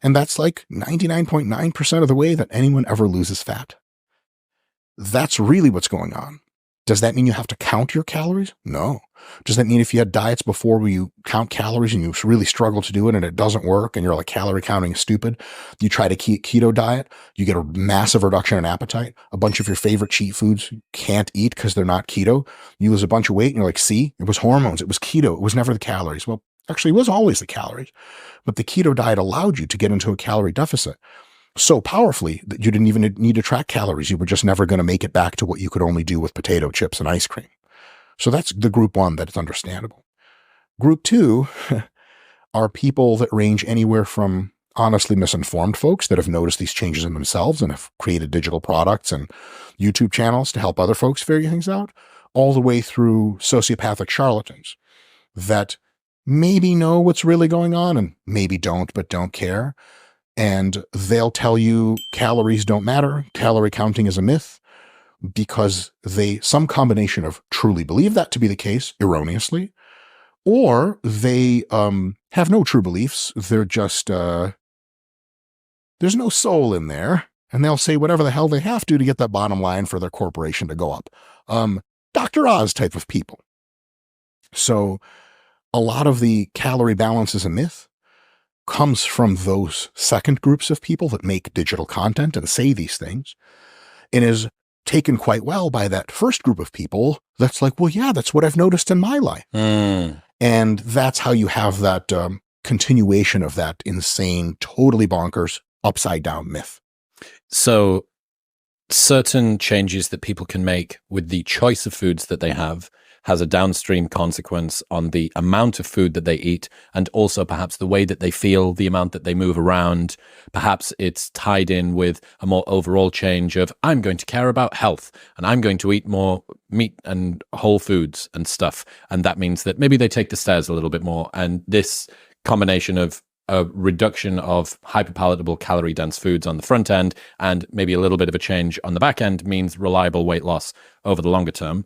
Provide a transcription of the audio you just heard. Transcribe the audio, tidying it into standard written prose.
And that's like 99.9% of the way that anyone ever loses fat. That's really what's going on. Does that mean you have to count your calories? No. Does that mean if you had diets before where you count calories and you really struggle to do it and it doesn't work and you're like calorie counting is stupid, you try to keto diet, you get a massive reduction in appetite, a bunch of your favorite cheat foods you can't eat because they're not keto, you lose a bunch of weight and you're like, see, it was hormones, it was keto, it was never the calories. Well, actually it was always the calories, but the keto diet allowed you to get into a calorie deficit so powerfully that you didn't even need to track calories. You were just never going to make it back to what you could only do with potato chips and ice cream. So that's the group one that is understandable. Group two are people that range anywhere from honestly misinformed folks that have noticed these changes in themselves and have created digital products and YouTube channels to help other folks figure things out, all the way through sociopathic charlatans that maybe know what's really going on and maybe don't, but don't care. And they'll tell you calories don't matter, calorie counting is a myth, because they, some combination of truly believe that to be the case erroneously, or they have no true beliefs. They're just, there's no soul in there, and they'll say whatever the hell they have to get that bottom line for their corporation to go up. Dr. Oz type of people. So a lot of the calorie balance is a myth comes from those second groups of people that make digital content and say these things, and is taken quite well by that first group of people that's like, well, yeah, that's what I've noticed in my life. And that's how you have that continuation of that insane, totally bonkers, upside down myth. So certain changes that people can make with the choice of foods that they have has a downstream consequence on the amount of food that they eat, and also perhaps the way that they feel, the amount that they move around. Perhaps it's tied in with a more overall change of, I'm going to care about health and I'm going to eat more meat and whole foods and stuff. And that means that maybe they take the stairs a little bit more. And this combination of a reduction of hyper-palatable calorie-dense foods on the front end and maybe a little bit of a change on the back end means reliable weight loss over the longer term.